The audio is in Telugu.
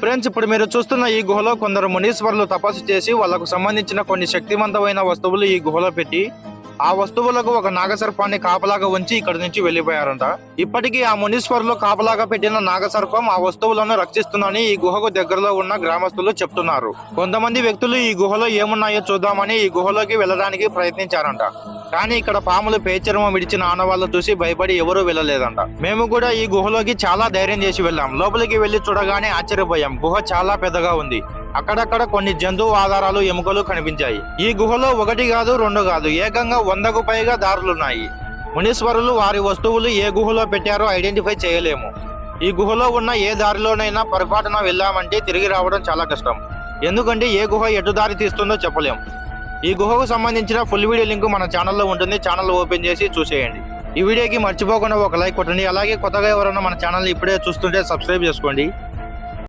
ఫ్రెండ్స్, ఇప్పుడు మీరు చూస్తున్న ఈ గుహలో కొందరు మునీశ్వరులు తపస్సు చేసి వాళ్లకు సంబంధించిన కొన్ని శక్తివంతమైన వస్తువులు ఈ గుహలో పెట్టి ఆ వస్తువులకు ఒక నాగసర్పాన్ని కాపలాగా ఉంచి ఇక్కడి నుంచి వెళ్లిపోయారంట. ఇప్పటికీ ఆ మునీశ్వరులు కాపలాగా పెట్టిన నాగసర్పం ఆ వస్తువులను రక్షిస్తుందని ఈ గుహకు దగ్గరలో ఉన్న గ్రామస్తులు చెప్తున్నారు. కొంతమంది వ్యక్తులు ఈ గుహలో ఏమున్నాయో చూద్దామని ఈ గుహలోకి వెళ్ళడానికి ప్రయత్నించారంట. కానీ ఇక్కడ పాములు పేచర్మం విడిచిన ఆనవాళ్లు చూసి భయపడి ఎవరూ వెళ్ళలేదంట. మేము కూడా ఈ గుహలోకి చాలా ధైర్యం చేసి వెళ్ళాం. లోపలికి వెళ్లి చూడగానే ఆశ్చర్యపోయాం. గుహ చాలా పెద్దగా ఉంది. అక్కడక్కడ కొన్ని జంతువు ఆధారాలు ఎముకలు కనిపించాయి. ఈ గుహలో 1 కాదు 2 కాదు, ఏకంగా 100కు పైగా దారులున్నాయి. మునీశ్వరులు వారి వస్తువులు ఏ గుహలో పెట్టారో ఐడెంటిఫై చేయలేము. ఈ గుహలో ఉన్న ఏ దారిలోనైనా పొరపాటున వెళ్ళామంటే తిరిగి రావడం చాలా కష్టం. ఎందుకంటే ఏ గుహ ఎటు దారి తీస్తుందో చెప్పలేం. ఈ గుహకు సంబంధించిన ఫుల్ వీడియో లింక్ మన ఛానల్లో ఉంటుంది. ఛానల్ ఓపెన్ చేసి చూసేయండి. ఈ వీడియోకి మర్చిపోకుండా ఒక లైక్ కొట్టండి. అలాగే కొత్తగా ఎవరైనా మన ఛానల్ ఇప్పుడే చూస్తుంటే సబ్స్క్రైబ్ చేసుకోండి.